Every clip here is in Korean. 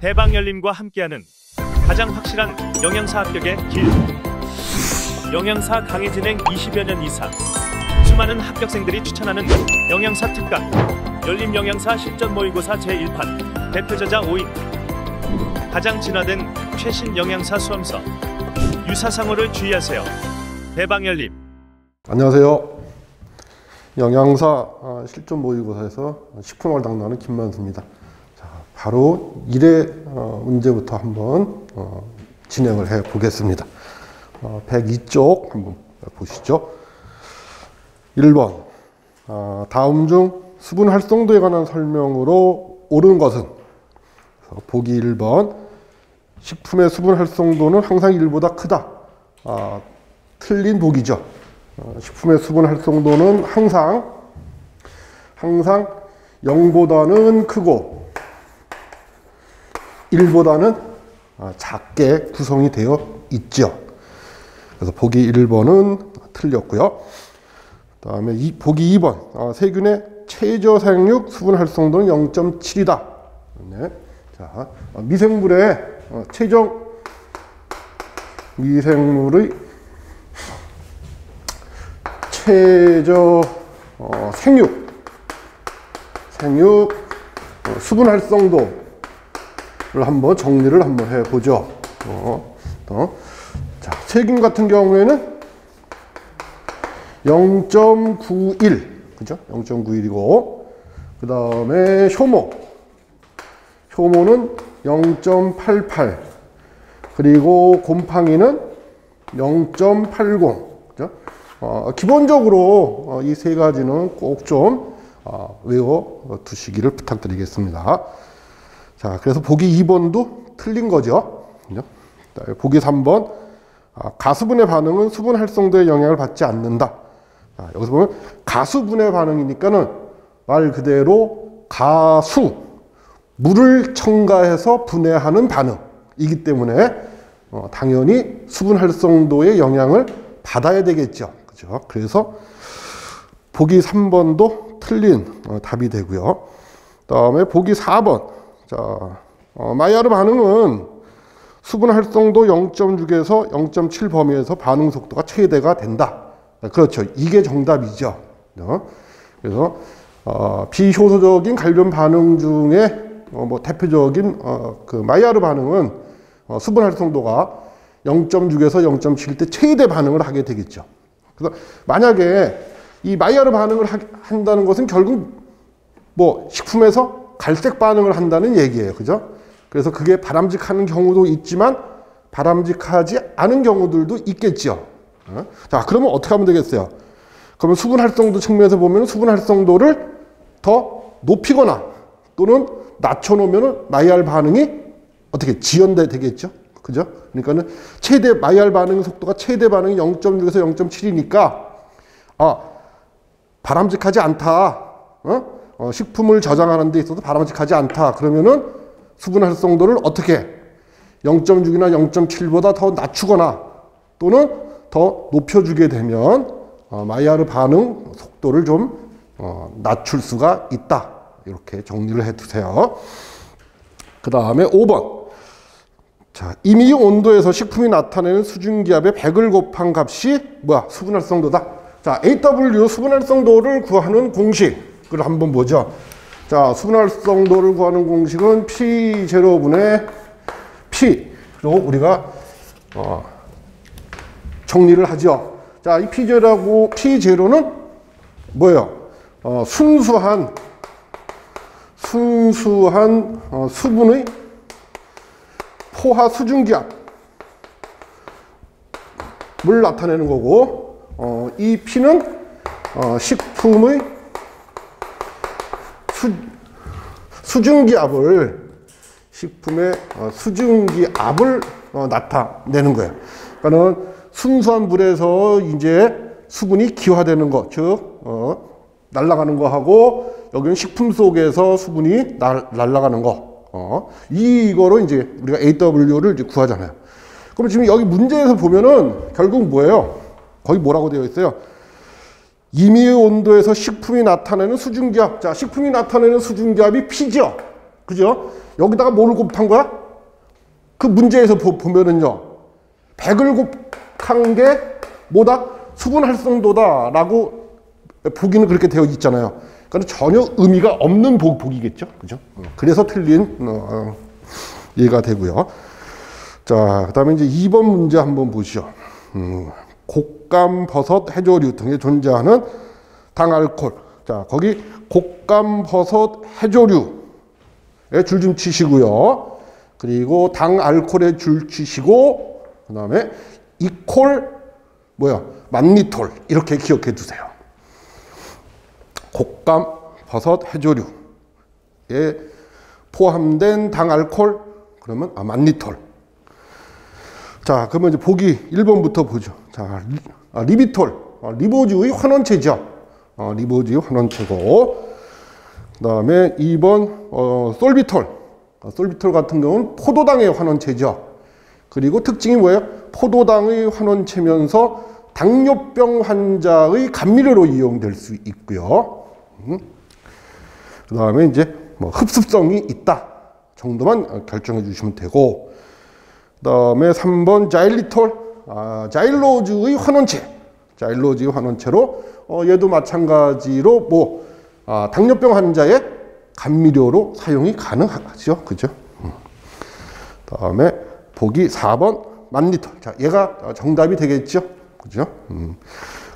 대방열림과 함께하는 가장 확실한 영양사 합격의 길. 영양사 강의 진행 20여 년 이상, 수많은 합격생들이 추천하는 영양사 특강 열림 영양사 실전 모의고사 제1판 대표 저자 5인. 가장 진화된 최신 영양사 수험서. 유사상호를 주의하세요. 대방열림. 안녕하세요. 영양사 실전 모의고사에서 식품학을 담당하는 김만수입니다. 자, 바로 1회 문제부터 한번 진행을 해 보겠습니다. 102쪽 한번 보시죠. 1번 다음 중 수분 활성도에 관한 설명으로 옳은 것은? 보기 1번 식품의 수분 활성도는 항상 1보다 크다. 틀린 보기죠. 식품의 수분 활성도는 항상 0보다는 크고 1보다는 작게 구성이 되어 있죠. 그래서 보기 1번은 틀렸고요. 그 다음에 보기 2번 세균의 최저 사용육 수분 활성도는 0.7이다. 네. 자, 미생물의 최종 미생물의 최저 생육 수분 활성도를 한번 정리를 한번 해보죠. 자, 세균 같은 경우에는 0.91, 그죠? 0.91이고, 그 다음에 효모는 0.88, 그리고 곰팡이는 0.80, 그죠? 기본적으로 이 세 가지는 꼭 좀 외워 두시기를 부탁드리겠습니다. 자, 그래서 보기 2번도 틀린 거죠. 그죠? 보기 3번 가수분해 반응은 수분 활성도에 영향을 받지 않는다. 자, 여기서 보면 가수분해 반응이니까는 말 그대로 물을 첨가해서 분해하는 반응이기 때문에 당연히 수분 활성도에 영향을 받아야 되겠죠. 그죠? 그래서 보기 3번도 틀린 답이 되고요. 그 다음에 보기 4번. 자, 마이야르 반응은 수분 활성도 0.6에서 0.7 범위에서 반응 속도가 최대가 된다. 그렇죠. 이게 정답이죠. 그래서 비효소적인 갈변 반응 중에 대표적인 그 마이야르 반응은 수분 활성도가 0.6에서 0.7 때 최대 반응을 하게 되겠죠. 그래서 만약에 이 마이야르 반응을 한다는 것은 결국 식품에서 갈색 반응을 한다는 얘기예요. 그죠? 그래서 그게 바람직한 경우도 있지만 바람직하지 않은 경우들도 있겠죠. 자, 그러면 어떻게 하면 되겠어요? 그러면 수분 활성도 측면에서 보면 수분 활성도를 더 높이거나 또는 낮춰놓으면 마이야르 반응이 어떻게 지연돼 되겠죠? 그죠? 그러니까는 마이야르 반응 속도가 최대 반응이 0.6에서 0.7이니까 바람직하지 않다. 식품을 저장하는 데 있어서 바람직하지 않다. 그러면은 수분 활성도를 어떻게 0.6이나 0.7보다 더 낮추거나 또는 더 높여주게 되면 마이야르 반응 속도를 좀 낮출 수가 있다. 이렇게 정리를 해두세요. 그 다음에 5번. 자, 임의 온도에서 식품이 나타내는 수증기압의 100을 곱한 값이 수분 활성도다. 자, AW 수분 활성도를 구하는 공식을 한번 보죠. 자, 수분 활성도를 구하는 공식은 P0분의 P로 우리가 정리를 하죠. 자, 이 P0는 뭐예요? 순수한 수분의 포화 수증기압을 나타내는 거고, 이 P는 식품의 식품의 수증기압을 나타내는 거예요. 그러니까는 순수한 물에서 이제 수분이 기화되는 거, 즉 날아가는 거하고 여기는 식품 속에서 수분이 날아가는 거. 이거로 이제 우리가 AW를 이제 구하잖아요. 그럼 지금 여기 문제에서 보면은 결국 뭐예요? 거기 뭐라고 되어 있어요? 임의 온도에서 식품이 나타내는 수증기압. 자, 식품이 나타내는 수증기압이 P죠. 그죠? 여기다가 뭐를 곱한 거야? 그 문제에서 보면은요, 100을 곱한 게 뭐다? 수분 활성도다 라고 보기는 그렇게 되어 있잖아요. 그러니까 전혀 의미가 없는 보기겠죠. 그죠? 그래서 틀린 이해가 되고요. 자, 그 다음에 이제 2번 문제 한번 보시죠. 곶감, 버섯, 해조류 등에 존재하는 당알코올. 자, 거기 곶감, 버섯, 해조류에 줄 좀 치시고요. 그리고 당알코올에 줄 치시고, 그 다음에 이콜, 만니톨. 이렇게 기억해 두세요. 곶감, 버섯, 해조류에 포함된 당알코올, 그러면 만니톨. 자, 그러면 이제 보기 1번부터 보죠. 자, 리비톨, 리보즈의 환원체죠. 리보즈의 환원체고, 그 다음에 2번 솔비톨. 솔비톨 같은 경우는 포도당의 환원체죠. 그리고 특징이 뭐예요? 포도당의 환원체면서 당뇨병 환자의 감미료로 이용될 수 있고요. 그 다음에 이제 흡습성이 있다 정도만 결정해 주시면 되고, 그 다음에 3번 자일리톨, 자일로즈의 환원체. 자일로즈의 환원체로 얘도 마찬가지로 당뇨병 환자의 감미료로 사용이 가능하죠. 그죠? 그 다음에 보기 4번 만니톨. 자, 얘가 정답이 되겠죠. 그죠? 그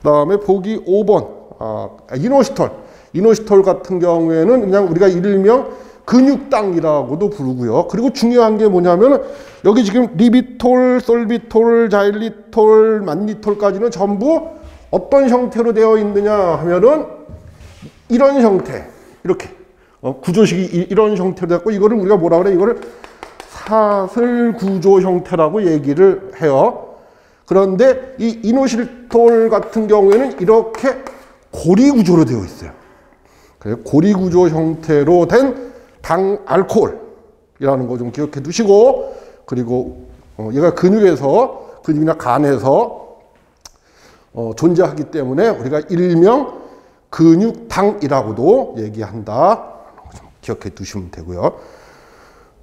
다음에 보기 5번 이노시톨. 이노시톨 같은 경우에는 그냥 우리가 일명 근육당이라고도 부르고요. 그리고 중요한 게 뭐냐면 여기 지금 리비톨, 솔비톨, 자일리톨, 만니톨까지는 전부 어떤 형태로 되어 있느냐 하면은 이런 형태, 이렇게 구조식이 이런 형태로 되었고, 이거를 우리가 뭐라 그래? 이거를 사슬 구조 형태라고 얘기를 해요. 그런데 이 이노시톨 같은 경우에는 이렇게 고리 구조로 되어 있어요. 고리 구조 형태로 된 당알코올이라는 거 좀 기억해 두시고, 그리고 얘가 근육이나 간에서 존재하기 때문에 우리가 일명 근육당이라고도 얘기한다. 좀 기억해 두시면 되고요.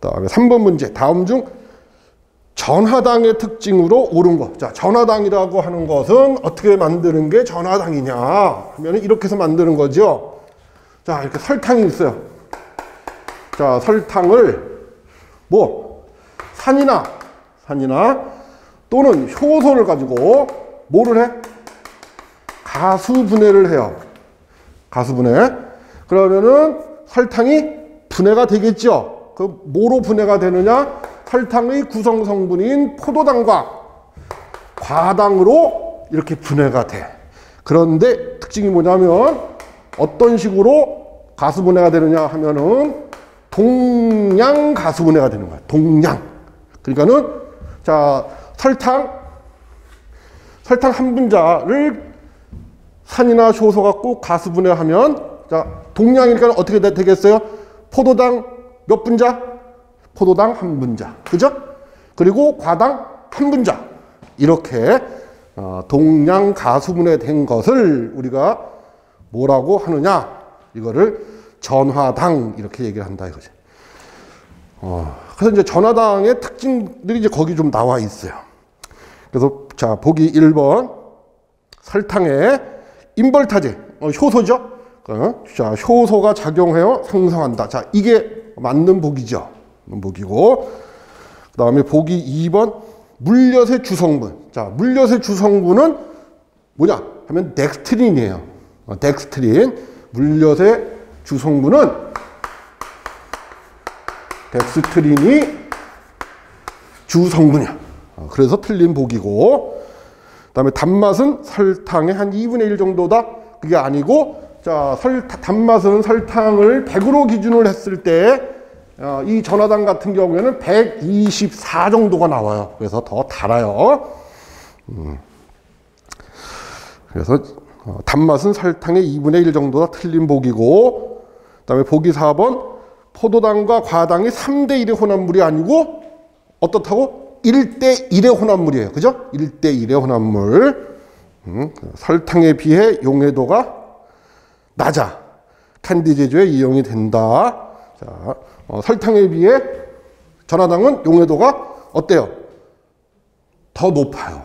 그다음에 3번 문제. 다음 중 전하당의 특징으로 옳은 것. 자, 전하당이라고 하는 것은 어떻게 만드는 게 전하당이냐 하면 이렇게 해서 만드는 거죠. 자, 이렇게 설탕이 있어요. 자, 설탕을 산이나 또는 효소를 가지고 뭐를 해? 가수분해를 해요. 가수분해. 그러면은 설탕이 분해가 되겠죠. 그 뭐로 분해가 되느냐? 설탕의 구성 성분인 포도당과 과당으로 이렇게 분해가 돼. 그런데 특징이 뭐냐면 어떤 식으로 가수분해가 되느냐 하면은 동량 가수분해가 되는 거야. 동량. 그러니까는 자, 설탕 한 분자를 산이나 효소 갖고 가수분해하면, 자, 동량이니까 어떻게 되겠어요? 포도당 몇 분자? 포도당 한 분자. 그죠? 그리고 과당 한 분자. 이렇게 동량 가수분해된 것을 우리가 뭐라고 하느냐? 이거를 전하당 이렇게 얘기를 한다 이거지. 그래서 이제 전하당의 특징들이 이제 거기 좀 나와 있어요. 그래서 자, 보기 1번 설탕에 인벌타제, 효소죠. 자, 효소가 작용해요 생성한다. 자, 이게 맞는 보기죠. 보기고, 그 다음에 보기 2번 물엿의 주성분. 자, 물엿의 주성분은 뭐냐 하면 덱스트린이에요. 덱스트린. 물엿의 주성분은 덱스트린이 주성분이야. 그래서 틀린 보기고, 그 다음에 단맛은 설탕의 한 2분의 1 정도다. 그게 아니고, 자, 단맛은 설탕을 100으로 기준을 했을 때 이 전하당 같은 경우에는 124 정도가 나와요. 그래서 더 달아요. 그래서 단맛은 설탕의 2분의 1 정도가 틀린 보기고, 그 다음에 보기 4번 포도당과 과당이 3대 1의 혼합물이 아니고 어떻다고? 1대 1의 혼합물이에요. 그죠? 1대 1의 혼합물. 설탕에 비해 용해도가 낮아. 캔디 제조에 이용이 된다. 자, 자, 설탕에 비해 전하당은 용해도가 어때요? 더 높아요.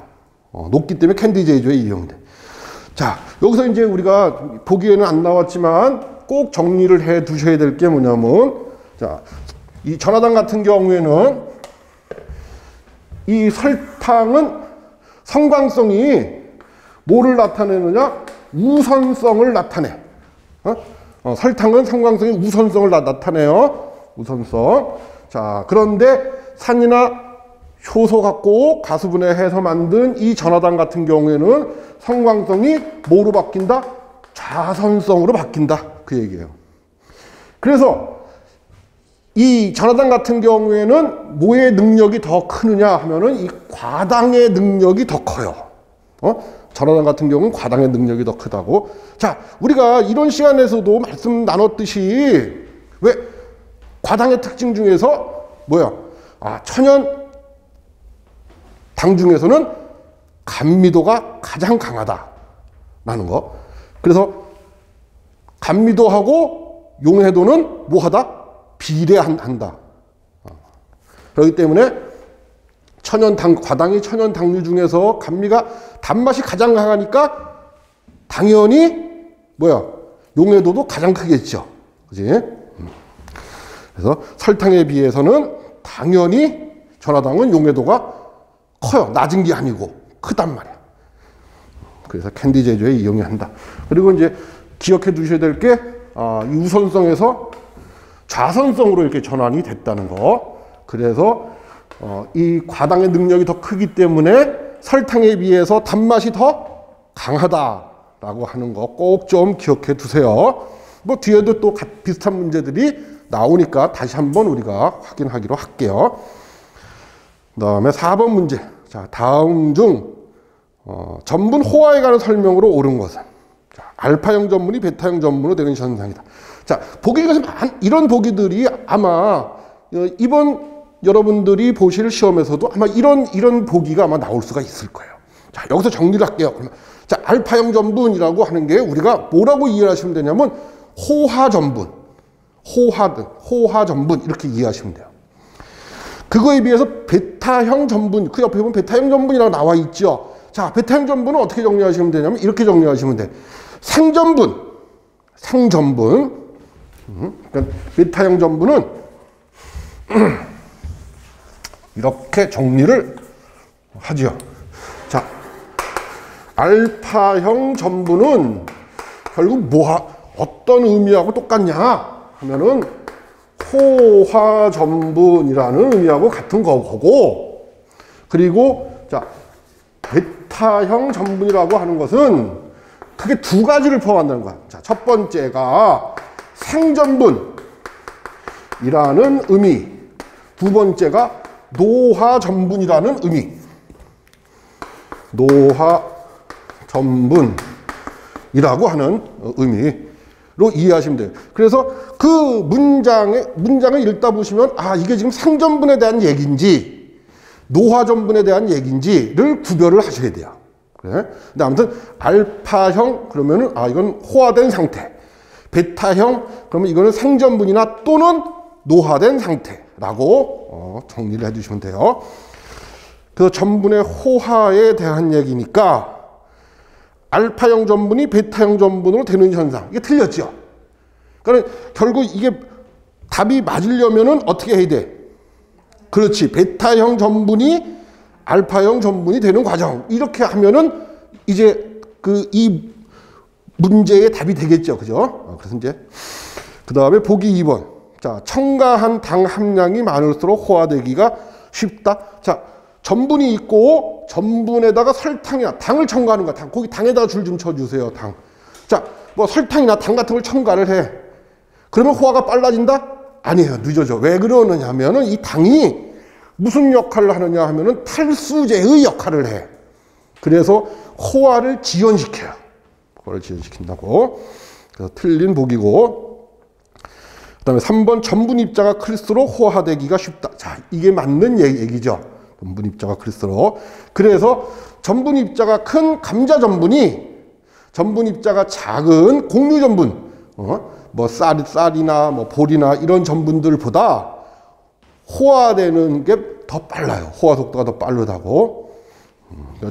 높기 때문에 캔디 제조에 이용돼. 자, 여기서 이제 우리가 보기에는 안 나왔지만 꼭 정리를 해 두셔야 될 게 뭐냐면, 자, 이 전하당 같은 경우에는 이 설탕은 성광성이 뭐를 나타내느냐? 우선성을 나타내. 설탕은 성광성이 우선성을 나타내요. 우선성. 자, 그런데 산이나 효소 갖고 가수분해해서 만든 이 전하당 같은 경우에는 성광성이 뭐로 바뀐다? 좌선성으로 바뀐다. 그 얘기예요. 그래서 이 전하당 같은 경우에는 뭐의 능력이 더 크느냐 하면은 이 과당의 능력이 더 커요. 전하당 같은 경우는 과당의 능력이 더 크다고. 자, 우리가 이런 시간에서도 말씀 나눴듯이 왜 과당의 특징 중에서 뭐야? 천연 당 중에서는 감미도가 가장 강하다라는 거. 그래서 감미도하고 용해도는 뭐하다? 비례한다. 그렇기 때문에 과당이 천연 당류 중에서 감미가 단맛이 가장 강하니까 당연히 뭐야? 용해도도 가장 크겠죠. 그지? 그래서 설탕에 비해서는 당연히 전하당은 용해도가 커요. 낮은 게 아니고 크단 말이야. 그래서 캔디 제조에 이용한다. 그리고 이제 기억해 두셔야 될 게 이 우선성에서 좌선성으로 이렇게 전환이 됐다는 거. 그래서 이 과당의 능력이 더 크기 때문에 설탕에 비해서 단맛이 더 강하다라고 하는 거 꼭 좀 기억해 두세요. 뭐 뒤에도 또 비슷한 문제들이 나오니까 다시 한번 우리가 확인하기로 할게요. 그 다음에 4번 문제. 자, 다음 중 전분 호화에 관한 설명으로 옳은 것은? 자, 알파형 전분이 베타형 전분으로 되는 현상이다. 자, 보기 중에서 이런 보기들이 아마 이번 여러분들이 보실 시험에서도 아마 이런 보기가 아마 나올 수가 있을 거예요. 자, 여기서 정리를 할게요. 그러면 자, 알파형 전분이라고 하는 게 우리가 뭐라고 이해하시면 되냐면 호화 전분, 호화 전분 이렇게 이해하시면 돼요. 그거에 비해서 베타형 전분, 그 옆에 보면 베타형 전분이라고 나와 있죠. 자, 베타형 전분은 어떻게 정리하시면 되냐면 이렇게 정리하시면 돼. 상전분. 그러니까 베타형 전분은 이렇게 정리를 하죠. 자, 알파형 전분은 결국 어떤 의미하고 똑같냐 하면은 호화 전분이라는 의미하고 같은 거고, 그리고 자, 베타형 전분이라고 하는 것은 크게 두 가지를 포함한다는 거야. 자, 첫 번째가 생전분이라는 의미, 두 번째가 노화 전분이라는 의미. 노화 전분이라고 하는 의미로 이해하시면 돼요. 그래서 그 문장을 읽다 보시면 이게 지금 생전분에 대한 얘기인지 노화 전분에 대한 얘기인지를 구별을 하셔야 돼요. 그래? 근데 아무튼 알파형 그러면은 이건 호화된 상태, 베타형 그러면 이거는 생전분이나 또는 노화된 상태라고 정리를 해주시면 돼요. 그 전분의 호화에 대한 얘기니까 알파형 전분이 베타형 전분으로 되는 현상, 이게 틀렸죠. 그러니까 결국 이게 답이 맞으려면은 어떻게 해야 돼? 그렇지, 베타형 전분이 알파형 전분이 되는 과정, 이렇게 하면은 이제 이 문제의 답이 되겠죠. 그죠? 그래서 이제 그 다음에 보기 2번. 자, 첨가한 당 함량이 많을수록 호화되기가 쉽다. 자, 전분이 있고 전분에다가 설탕이나 당을 첨가하는 거야. 거기 당에다가 줄 좀 쳐주세요. 당. 자, 뭐 설탕이나 당 같은 걸 첨가를 해. 그러면 호화가 빨라진다? 아니에요. 늦어져. 왜 그러느냐 하면은 이 당이 무슨 역할을 하느냐 하면은 탈수제의 역할을 해. 그래서 호화를 지연시켜요. 호화를 지연시킨다고. 그래서 틀린 보기고. 그 다음에 3번 전분 입자가 클수록 호화되기가 쉽다. 자, 이게 맞는 얘기죠. 전분 입자가 클수록. 그래서 전분 입자가 큰 감자 전분이 전분 입자가 작은 곡류 전분, 뭐 쌀이나 뭐 보리나 이런 전분들보다 호화되는 게 더 빨라요. 호화 속도가 더 빠르다고.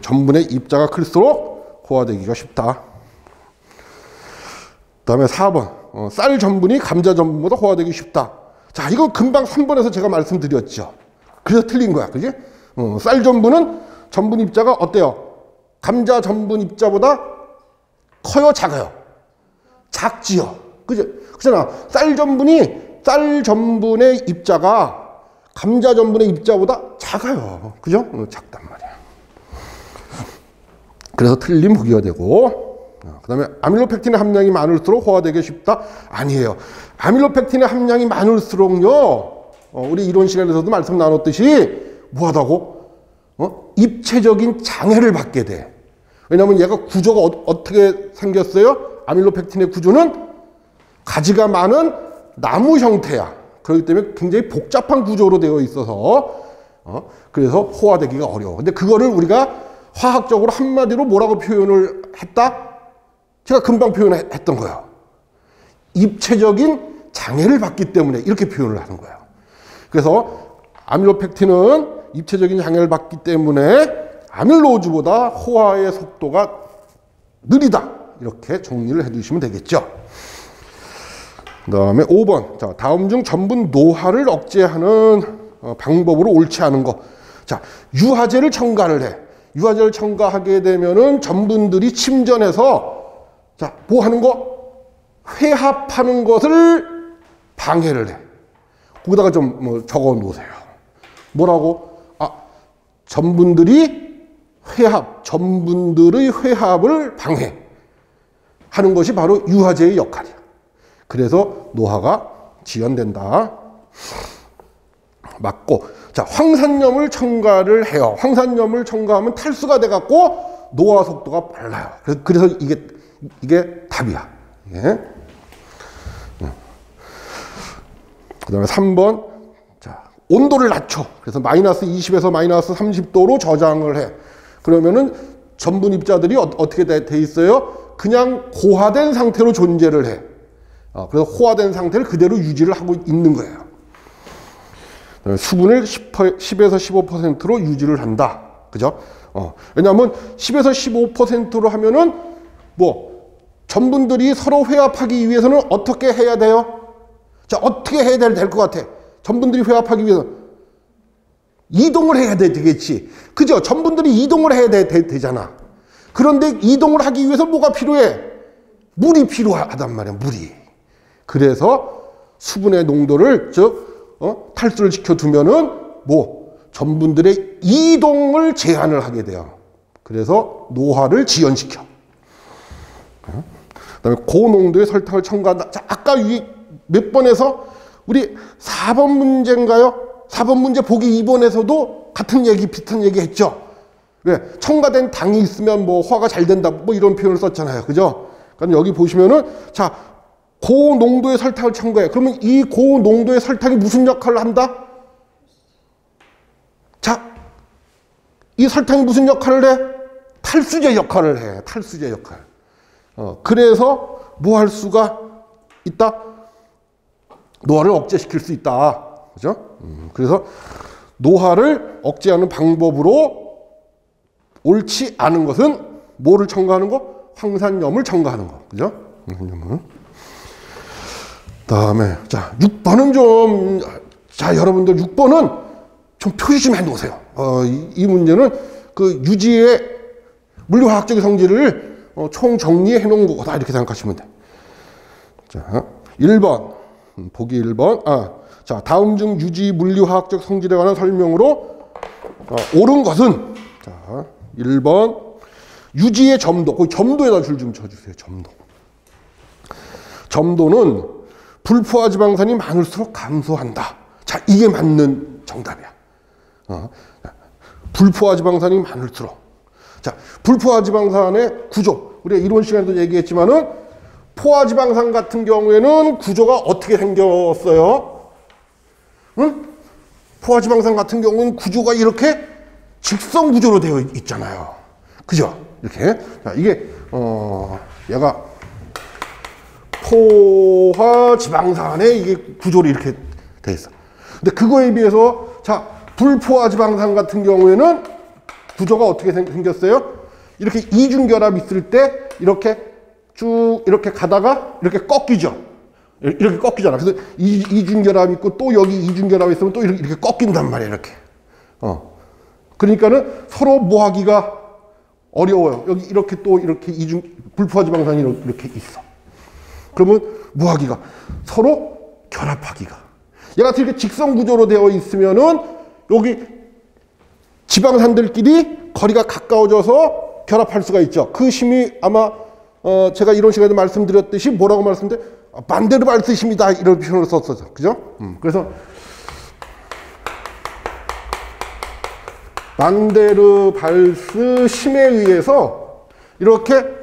전분의 입자가 클수록 호화되기가 쉽다. 그다음에 4번. 쌀 전분이 감자 전분보다 호화되기 쉽다. 자, 이거 금방 3번에서 제가 말씀드렸죠. 그래서 틀린 거야. 그지? 쌀 전분은 전분 입자가 어때요? 감자 전분 입자보다 커요, 작아요? 작지요. 그죠? 그잖아. 쌀 전분의 입자가 감자 전분의 입자보다 작아요. 그죠? 작단 말이야. 그래서 틀린 보기가 되고, 그 다음에 아밀로펙틴의 함량이 많을수록 호화되기 쉽다? 아니에요. 아밀로펙틴의 함량이 많을수록요, 우리 이론 시간에서도 말씀 나눴듯이 뭐하다고? 입체적인 장애를 받게 돼. 왜냐하면 얘가 구조가 어떻게 생겼어요? 아밀로펙틴의 구조는 가지가 많은 나무 형태야. 그렇기 때문에 굉장히 복잡한 구조로 되어 있어서 그래서 호화되기가 어려워. 근데 그거를 우리가 화학적으로 한마디로 뭐라고 표현을 했다? 제가 금방 표현했던 거예요. 입체적인 장애를 받기 때문에 이렇게 표현을 하는 거예요. 그래서 아밀로펙틴은 입체적인 장애를 받기 때문에 아밀로즈보다 호화의 속도가 느리다. 이렇게 정리를 해두시면 되겠죠. 그 다음에 5번. 자, 다음 중 전분 노화를 억제하는 방법으로 옳지 않은 거. 자, 유화제를 첨가를 해. 유화제를 첨가하게 되면은 전분들이 침전해서 자, 뭐 하는 거? 회합하는 것을 방해를 해. 거기다가 좀 뭐 적어 놓으세요. 뭐라고? 전분들의 회합을 방해하는 것이 바로 유화제의 역할이야. 그래서 노화가 지연된다. 맞고. 자, 황산염을 첨가를 해요. 황산염을 첨가하면 탈수가 돼갖고 노화 속도가 빨라요. 그래서 이게 답이야. 예. 그 다음에 3번. 자, 온도를 낮춰. 그래서 마이너스 20에서 마이너스 30도로 저장을 해. 그러면은 전분 입자들이 어떻게 돼 있어요? 그냥 고화된 상태로 존재를 해. 그래서 호화된 상태를 그대로 유지를 하고 있는 거예요. 수분을 10에서 15%로 유지를 한다. 그죠? 왜냐하면 10에서 15%로 하면은 뭐 전분들이 서로 회합하기 위해서는 어떻게 해야 돼요? 자, 어떻게 해야 될 것 같아? 전분들이 회합하기 위해서 이동을 해야 되겠지. 그죠? 전분들이 이동을 해야 되잖아. 그런데 이동을 하기 위해서 뭐가 필요해? 물이 필요하단 말이야. 물이. 그래서 수분의 농도를 탈수를 시켜두면은 뭐 전분들의 이동을 제한을 하게 돼요. 그래서 노화를 지연시켜. 그다음에 고농도의 설탕을 첨가한다. 자, 아까 몇 번에서 우리 4번 문제인가요? 4번 문제 보기 2번에서도 같은 얘기, 비슷한 얘기 했죠. 왜? 첨가된 당이 있으면 뭐 화가 잘 된다. 뭐 이런 표현을 썼잖아요. 그죠? 그러니까 여기 보시면은 자, 고농도의 설탕을 첨가해. 그러면 이 고농도의 설탕이 무슨 역할을 한다? 자, 이 설탕이 무슨 역할을 해? 탈수제 역할을 해. 탈수제 역할. 그래서 뭐 할 수가 있다? 노화를 억제시킬 수 있다. 그죠? 그래서 노화를 억제하는 방법으로 옳지 않은 것은 뭐를 첨가하는 거? 황산염을 첨가하는 거. 그죠? 다음에 자, 6번은 좀, 자, 여러분들 6번은 좀 표시 좀 해놓으세요. 이 문제는 그 유지의 물리화학적 성질을 총 정리해 놓은 거다. 이렇게 생각하시면 돼. 자, 1번. 보기 1번. 자, 다음 중 유지 물리화학적 성질에 관한 설명으로 옳은 것은 자, 1번. 유지의 점도. 거기 점도에다 줄 좀 쳐주세요. 점도. 점도는 불포화 지방산이 많을수록 감소한다. 자, 이게 맞는 정답이야. 불포화 지방산이 많을수록. 자, 불포화 지방산의 구조. 우리가 이론 시간에도 얘기했지만은 포화 지방산 같은 경우에는 구조가 어떻게 생겼어요? 응? 포화 지방산 같은 경우는 구조가 이렇게 직선 구조로 되어 있잖아요. 그죠? 이렇게. 자, 이게 얘가 불포화 지방산의 이게 구조로 이렇게 돼 있어. 근데 그거에 비해서 자, 불포화 지방산 같은 경우에는 구조가 어떻게 생겼어요? 이렇게 이중결합 있을 때 이렇게 쭉 이렇게 가다가 이렇게 꺾이죠. 이렇게 꺾이잖아. 그래서 이중결합 있고 또 여기 이중결합 있으면 또 이렇게 꺾인단 말이야, 이렇게. 그러니까는 서로 뭐 하기가 어려워요. 여기 이렇게 또 이렇게 불포화 지방산이 이렇게 있어. 그러면 뭐 하기가 서로 결합하기가. 얘가 이렇게 직선 구조로 되어 있으면은 여기 지방산들끼리 거리가 가까워져서 결합할 수가 있죠. 그 힘이 아마 제가 이런 시간에 말씀드렸듯이 뭐라고 말씀드려? 반데르발스 힘이다, 이런 표현을 썼었죠. 그죠? 그래서 반데르발스 힘에 의해서 이렇게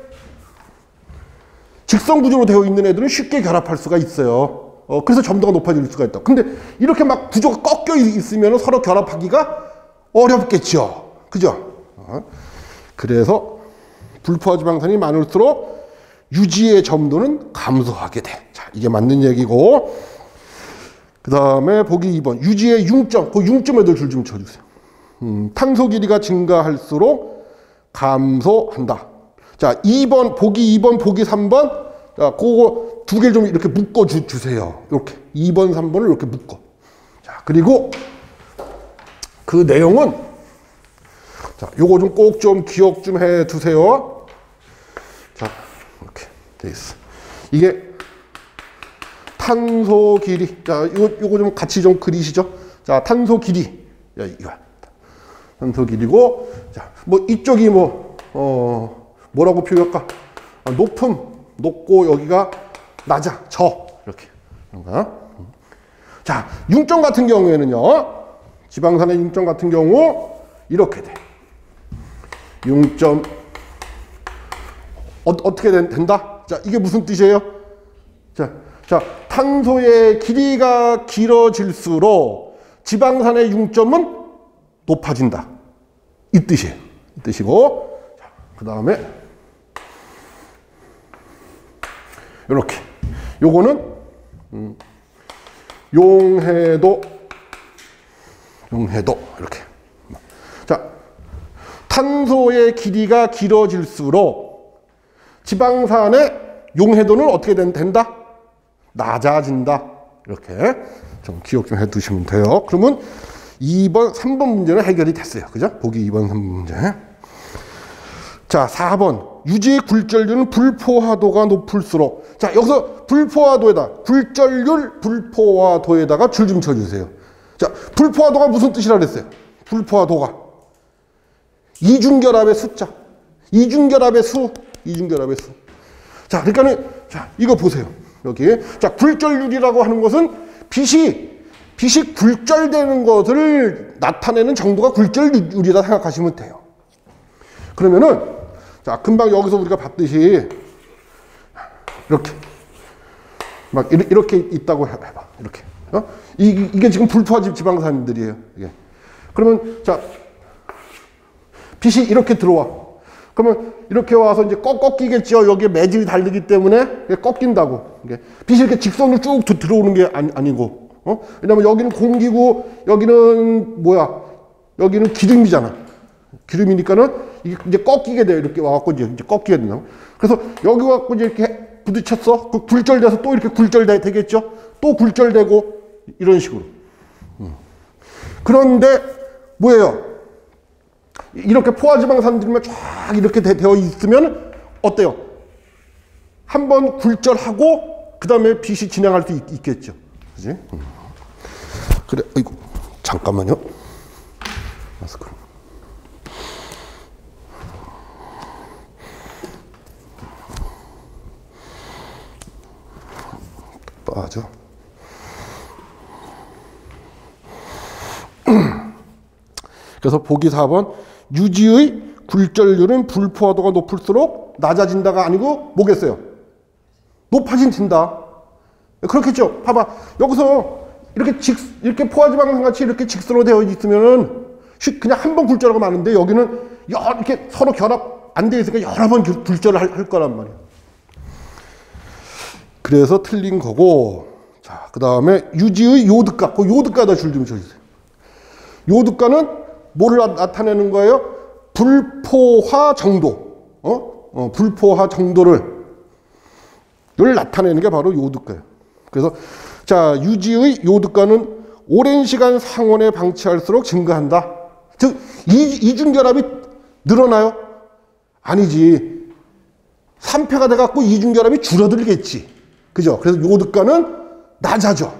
직선 구조로 되어 있는 애들은 쉽게 결합할 수가 있어요. 그래서 점도가 높아질 수가 있다. 근데 이렇게 막 구조가 꺾여 있으면 서로 결합하기가 어렵겠죠. 그죠? 그래서 불포화 지방산이 많을수록 유지의 점도는 감소하게 돼. 자, 이게 맞는 얘기고. 그 다음에 보기 2번. 유지의 융점. 그 융점에도 줄 좀 쳐주세요. 탄소 길이가 증가할수록 감소한다. 자, 2번, 보기 2번, 보기 3번. 자, 그거 두 개를 좀 이렇게 묶어 주세요. 이렇게. 2번, 3번을 이렇게 묶어. 자, 그리고 그 내용은, 자, 요거 좀 꼭 좀 기억 좀 해 두세요. 자, 이렇게 돼 있어. 이게 탄소 길이. 자, 요거 좀 같이 좀 그리시죠. 자, 탄소 길이. 야, 이거. 탄소 길이고, 자, 뭐 이쪽이 뭐라고 표현할까? 높고 여기가 낮아, 이렇게. 그런가? 자, 융점 같은 경우에는요, 지방산의 융점 같은 경우 이렇게 돼. 융점 어떻게 된다? 자, 이게 무슨 뜻이에요? 자, 탄소의 길이가 길어질수록 지방산의 융점은 높아진다. 이 뜻이에요. 이 뜻이고, 그 다음에 이렇게. 요거는 용해도 이렇게. 자, 탄소의 길이가 길어질수록 지방산의 용해도는 어떻게 된다? 낮아진다. 이렇게 좀 기억 좀 해두시면 돼요. 그러면 2번, 3번 문제는 해결이 됐어요. 그죠? 보기 2번, 3번 문제. 자, 4번. 유지의 굴절률은 불포화도가 높을수록. 자, 여기서 불포화도에다가 줄 좀 쳐주세요. 자, 불포화도가 무슨 뜻이라 그랬어요? 불포화도가. 이중결합의 숫자. 이중결합의 수. 자, 그러니까는, 자, 이거 보세요. 여기. 자, 굴절률이라고 하는 것은 빛이 굴절되는 것을 나타내는 정도가 굴절률이다 생각하시면 돼요. 그러면은, 자, 금방 여기서 우리가 봤듯이, 이렇게. 막, 이렇게 있다고 해봐. 이렇게. 이게 지금 불포화 지방산들이에요. 이게. 그러면, 자, 빛이 이렇게 들어와. 그러면, 이렇게 와서 이제 꺾이겠죠. 여기에 매질이 다르기 때문에 꺾인다고. 이게. 빛이 이렇게 직선으로 쭉 들어오는 게 아니고. 왜냐면 여기는 공기고, 여기는 뭐야? 여기는 기름이잖아. 기름이니까는 이게 이제 꺾이게 돼요. 이렇게 와갖고 이제 꺾이게 된다. 그래서 여기 와갖고 이제 이렇게 부딪혔어. 그 굴절돼서 또 이렇게 굴절되겠죠. 또 굴절되고 이런 식으로. 그런데 뭐예요? 이렇게 포화지방산들만 쫙 이렇게 되어 있으면 어때요? 한번 굴절하고 그 다음에 빛이 진행할 수 있겠죠. 그지? 그래, 아이고, 잠깐만요. 마스크. 빠져. 그래서 보기 4번. 유지의 굴절률은 불포화도가 높을수록 낮아진다가 아니고 뭐겠어요? 높아진다. 그렇겠죠. 봐봐. 여기서 이렇게 포화지방산 같이 이렇게 직선으로 되어 있으면은 그냥 한 번 굴절하고 마는데 여기는 이렇게 서로 결합 안 돼 있으니까 여러 번 굴절을 할 거란 말이야. 그래서 틀린 거고. 자, 그 다음에 유지의 요드가. 그 요드가에다 줄 좀 쳐주세요. 요드가는 뭐를 나타내는 거예요? 불포화 정도. 불포화 정도를 나타내는 게 바로 요드가예요. 그래서 자, 유지의 요드가는 오랜 시간 상온에 방치할수록 증가한다. 즉 이중결합이 늘어나요? 아니지. 산패가 돼갖고 이중결합이 줄어들겠지. 그죠? 그래서 요드가는 낮아져.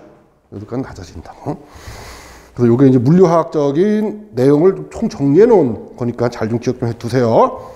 요드가는 낮아진다. 그래서 요게 이제 물리화학적인 내용을 총 정리해 놓은 거니까 잘 좀 기억 좀 해두세요.